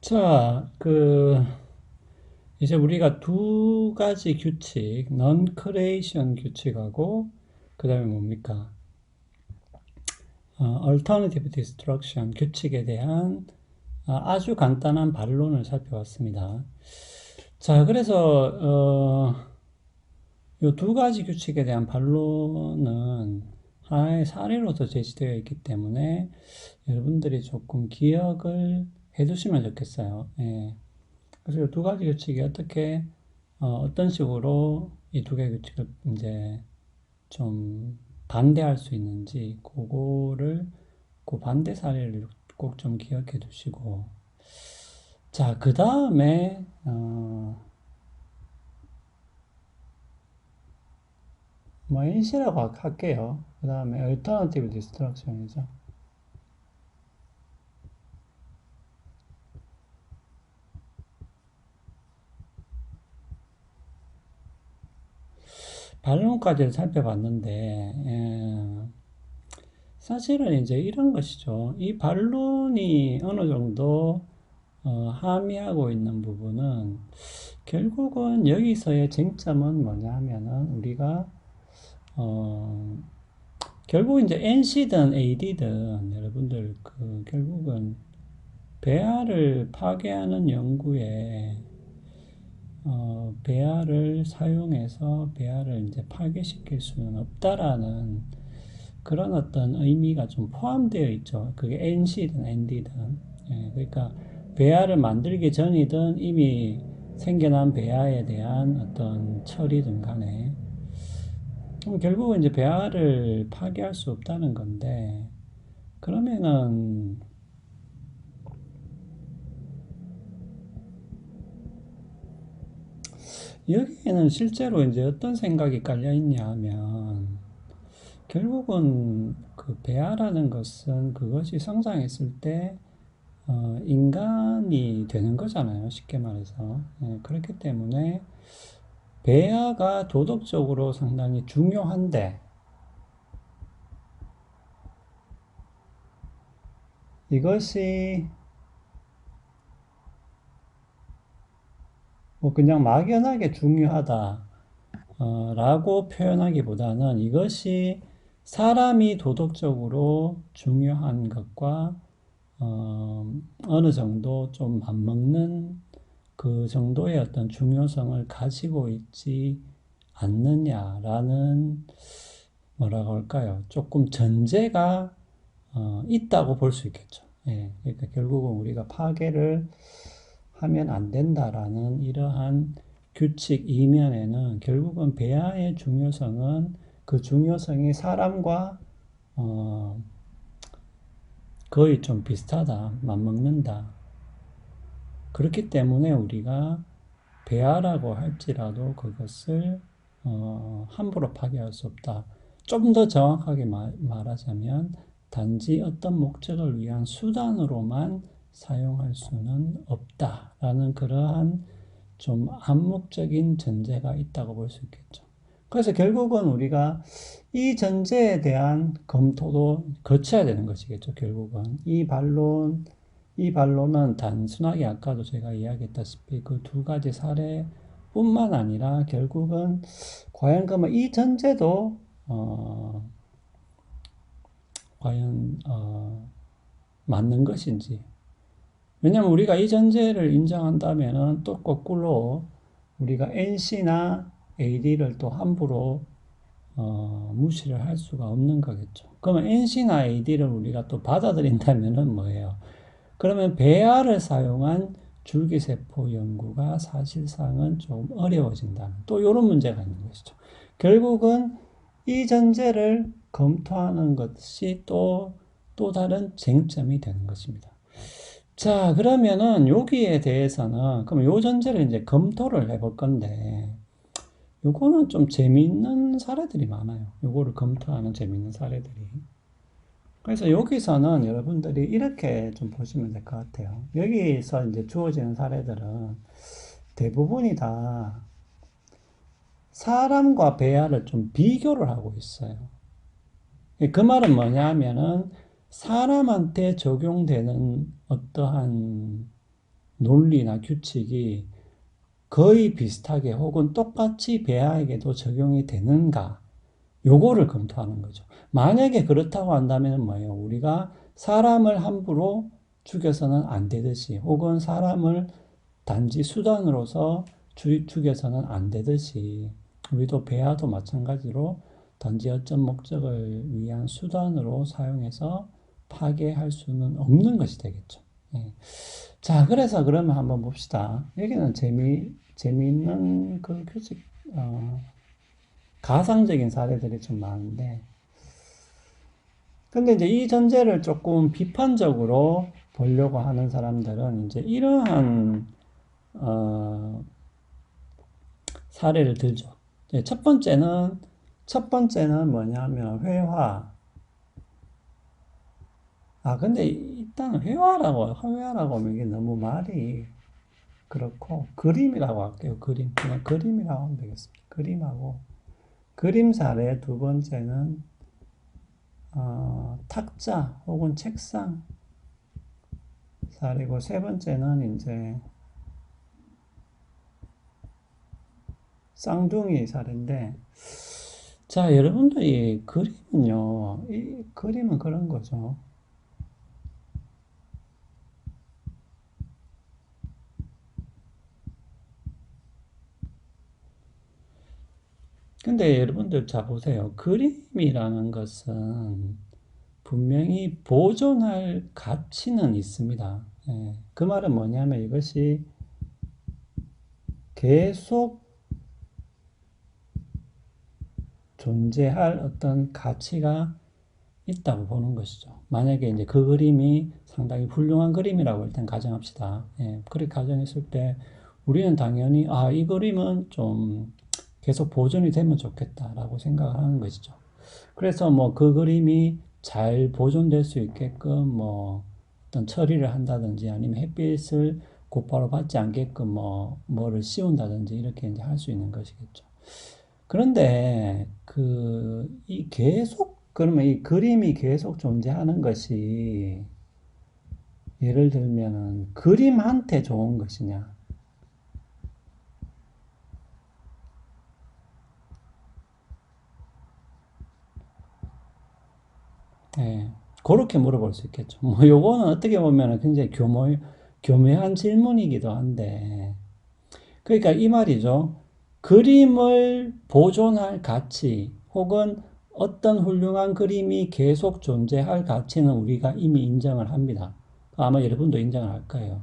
자, 이제 우리가 두 가지 규칙, non-creation 규칙하고, 그 다음에 뭡니까? alternative destruction 규칙에 대한 아주 간단한 반론을 살펴봤습니다. 자, 그래서, 이 두 가지 규칙에 대한 반론은 하나의 사례로서 제시되어 있기 때문에 여러분들이 조금 기억을 해 두시면 좋겠어요. 예. 그래서 이 두 가지 규칙이 어떤 식으로 이 두 개의 규칙을 이제 좀 반대할 수 있는지, 그 반대 사례를 꼭 좀 기억해 두시고, 자, 그 다음에, 뭐, NC라고 할게요. 그 다음에 Alternative Destruction이죠. 반론까지를 살펴봤는데, 사실은 이제 이런 것이죠. 이 반론이 어느 정도 함의하고 있는 부분은 결국은 여기서의 쟁점은 뭐냐 하면은 우리가 결국 이제 NC든 AD든 여러분들 결국은 배아를 파괴하는 연구에 배아를 사용해서 배아를 이제 파괴시킬 수는 없다라는 그런 어떤 의미가 좀 포함되어 있죠. 그게 NC든 ND든. 예, 그러니까 배아를 만들기 전이든 이미 생겨난 배아에 대한 어떤 처리든 간에 결국은 이제 배아를 파괴할 수 없다는 건데 그러면은 여기에는 실제로 이제 어떤 생각이 깔려 있냐 하면 결국은 그 배아라는 것은 그것이 성장했을 때 인간이 되는 거잖아요. 쉽게 말해서. 예, 그렇기 때문에 배아가 도덕적으로 상당히 중요한데 이것이 뭐 그냥 막연하게 중요하다 라고 표현하기보다는 이것이 사람이 도덕적으로 중요한 것과 어느 정도 좀 맞먹는 그 정도의 어떤 중요성을 가지고 있지 않느냐라는 뭐라고 할까요? 조금 전제가 있다고 볼 수 있겠죠. 예, 그러니까 결국은 우리가 파괴를 하면 안 된다라는 이러한 규칙 이면에는 결국은 배아의 중요성은 그 중요성이 사람과 거의 좀 비슷하다, 맞먹는다. 그렇기 때문에 우리가 배아라고 할지라도 그것을 함부로 파괴할 수 없다. 좀 더 정확하게 말하자면 단지 어떤 목적을 위한 수단으로만 사용할 수는 없다라는 그러한 좀 암묵적인 전제가 있다고 볼 수 있겠죠. 그래서 결국은 우리가 이 전제에 대한 검토도 거쳐야 되는 것이겠죠. 결국은 이 반론은 단순하게 아까도 제가 이야기했다시피 그 두 가지 사례뿐만 아니라 결국은 과연 그러면 이 전제도 과연 맞는 것인지. 왜냐하면 우리가 이 전제를 인정한다면은 또 거꾸로 우리가 NC나 AD를 또 함부로 무시를 할 수가 없는 거겠죠. 그러면 NC나 AD를 우리가 또 받아들인다면은 뭐예요? 그러면 배아를 사용한 줄기세포 연구가 사실상은 좀 어려워진다는 또 이런 문제가 있는 것이죠. 결국은 이 전제를 검토하는 것이 또 다른 쟁점이 되는 것입니다. 자, 그러면은 여기에 대해서는 그럼 요 전제를 이제 검토를 해볼 건데 요거는 좀 재미있는 사례들이 많아요. 요거를 검토하는 재미있는 사례들이. 그래서 여기서는 여러분들이 이렇게 좀 보시면 될 것 같아요. 여기서 이제 주어지는 사례들은 대부분이 다 사람과 배아를 좀 비교를 하고 있어요. 그 말은 뭐냐 하면은 사람한테 적용되는 어떠한 논리나 규칙이 거의 비슷하게 혹은 똑같이 배아에게도 적용이 되는가? 요거를 검토하는 거죠. 만약에 그렇다고 한다면 뭐예요? 우리가 사람을 함부로 죽여서는 안 되듯이 혹은 사람을 단지 수단으로서 죽여서는 안 되듯이 우리도 배아도 마찬가지로 단지 어떤 목적을 위한 수단으로 사용해서 파괴할 수는 없는 것이 되겠죠. 예. 자, 그래서 그러면 한번 봅시다. 여기는 재미있는 그 규칙, 가상적인 사례들이 좀 많은데, 근데 이제 이 전제를 조금 비판적으로 보려고 하는 사람들은 이제 이러한, 사례를 들죠. 첫 번째는 뭐냐면 회화. 근데 일단 회화라고 하면 이게 너무 말이 그렇고, 그림이라고 할게요. 그냥 그림이라고 하면 되겠습니다. 그림하고, 그림 사례 두 번째는, 탁자 혹은 책상 사례고, 세 번째는 이제, 쌍둥이 사례인데, 자, 여러분들 이 그림은요, 이 그림은 그런 거죠. 근데 여러분들 자 보세요. 그림이라는 것은 분명히 보존할 가치는 있습니다. 예, 그 말은 뭐냐면 이것이 계속 존재할 어떤 가치가 있다고 보는 것이죠. 만약에 이제 그 그림이 상당히 훌륭한 그림이라고 일단 가정합시다. 예, 그렇게 가정했을 때 우리는 당연히 이 그림은 좀 계속 보존이 되면 좋겠다라고 생각을 하는 것이죠. 그래서 뭐 그 그림이 잘 보존될 수 있게끔 뭐 어떤 처리를 한다든지 아니면 햇빛을 곧바로 받지 않게끔 뭐를 씌운다든지 이렇게 이제 할 수 있는 것이겠죠. 그런데 그러면 이 그림이 계속 존재하는 것이 예를 들면은 그림한테 좋은 것이냐? 예, 그렇게 물어볼 수 있겠죠. 뭐 요거는 어떻게 보면은 굉장히 교묘한 질문이기도 한데, 그러니까 이 말이죠. 그림을 보존할 가치 혹은 어떤 훌륭한 그림이 계속 존재할 가치는 우리가 이미 인정을 합니다. 아마 여러분도 인정을 할 거예요.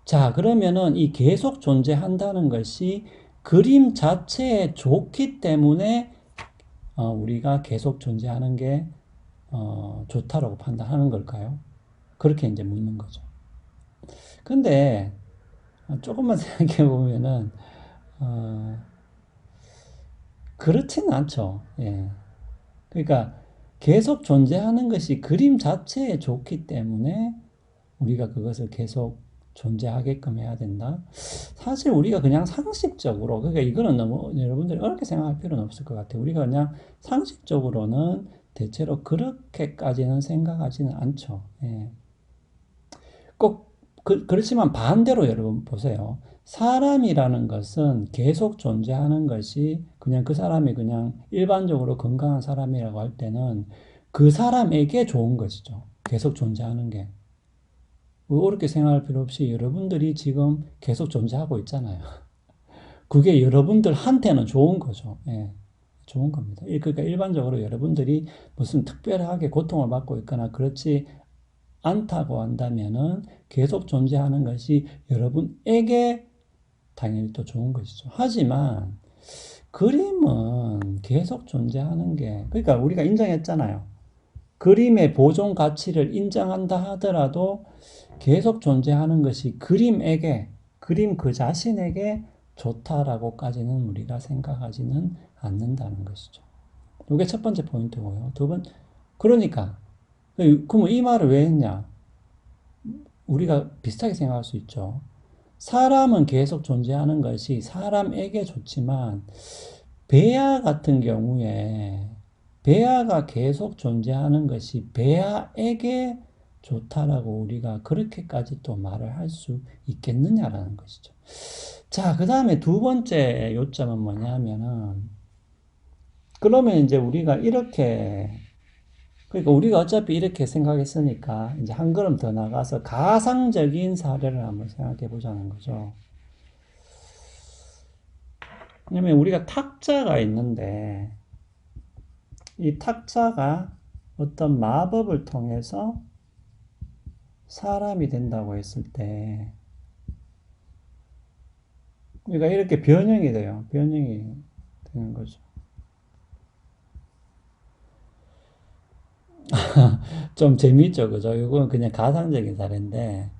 자, 그러면은 이 계속 존재한다는 것이 그림 자체에 좋기 때문에 우리가 계속 존재하는 게 좋다라고 판단하는 걸까요? 그렇게 이제 묻는 거죠. 근데 조금만 생각해 보면은 그렇지는 않죠. 예. 그러니까 계속 존재하는 것이 그림 자체에 좋기 때문에 우리가 그것을 계속 존재하게끔 해야 된다. 사실 우리가 그냥 상식적으로, 그러니까 이거는 너무 여러분들이 어렵게 생각할 필요는 없을 것 같아요. 우리가 그냥 상식적으로는 대체로 그렇게까지는 생각하지는 않죠. 예. 꼭 그렇지만 반대로 여러분 보세요. 사람이라는 것은 계속 존재하는 것이 그냥 그 사람이 그냥 일반적으로 건강한 사람이라고 할 때는 그 사람에게 좋은 것이죠. 계속 존재하는 게. 어렵게 생각할 필요 없이 여러분들이 지금 계속 존재하고 있잖아요. 그게 여러분들한테는 좋은 거죠. 예, 좋은 겁니다. 그러니까 일반적으로 여러분들이 무슨 특별하게 고통을 받고 있거나 그렇지 않다고 한다면은 계속 존재하는 것이 여러분에게 당연히 또 좋은 것이죠. 하지만 그림은 계속 존재하는 게, 그러니까 우리가 인정했잖아요. 그림의 보존 가치를 인정한다 하더라도 계속 존재하는 것이 그림 그 자신에게 좋다라고까지는 우리가 생각하지는 않는다는 것이죠. 이게 첫 번째 포인트고요. 그러니까, 그럼 이 말을 왜 했냐? 우리가 비슷하게 생각할 수 있죠. 사람은 계속 존재하는 것이 사람에게 좋지만, 배아 같은 경우에, 배아가 계속 존재하는 것이 배아에게 좋다라고 우리가 그렇게까지 또 말을 할 수 있겠느냐라는 것이죠. 자, 그 다음에 두 번째 요점은 뭐냐면은, 그러면 이제 우리가 이렇게, 그러니까 우리가 어차피 이렇게 생각했으니까 이제 한 걸음 더 나가서 가상적인 사례를 한번 생각해 보자는 거죠. 왜냐면 우리가 탁자가 있는데, 이 탁자가 어떤 마법을 통해서 사람이 된다고 했을 때, 우리가 이렇게 변형이 돼요. 변형이 되는 거죠. 좀 재미있죠, 그죠? 이건 그냥 가상적인 사례인데,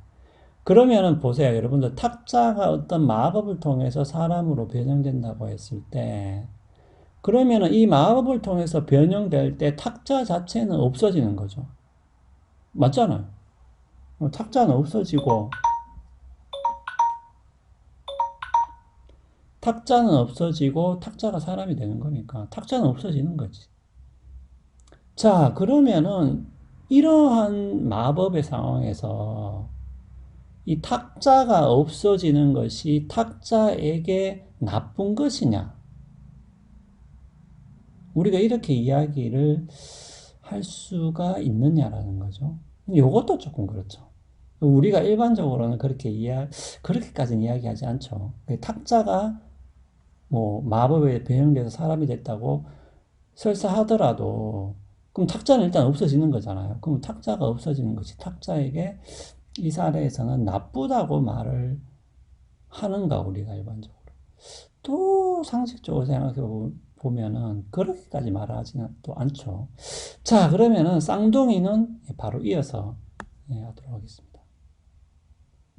그러면은 보세요, 여러분들. 탁자가 어떤 마법을 통해서 사람으로 변형된다고 했을 때, 그러면은 이 마법을 통해서 변형될 때 탁자 자체는 없어지는 거죠. 맞잖아요. 탁자는 없어지고, 탁자는 없어지고, 탁자가 사람이 되는 거니까, 탁자는 없어지는 거지. 자, 그러면은, 이러한 마법의 상황에서, 이 탁자가 없어지는 것이 탁자에게 나쁜 것이냐? 우리가 이렇게 이야기를 할 수가 있느냐라는 거죠. 이것도 조금 그렇죠. 우리가 일반적으로는 그렇게까지는 이야기하지 않죠. 탁자가 뭐 마법에 변형돼서 사람이 됐다고 설사 하더라도, 그럼 탁자는 일단 없어지는 거잖아요. 그럼 탁자가 없어지는 것이 탁자에게 이 사례에서는 나쁘다고 말을 하는가, 우리가 일반적으로. 또 상식적으로 생각해 보면은 그렇게까지 말하지는 또 않죠. 자, 그러면은 쌍둥이는 바로 이어서 하도록 하겠습니다.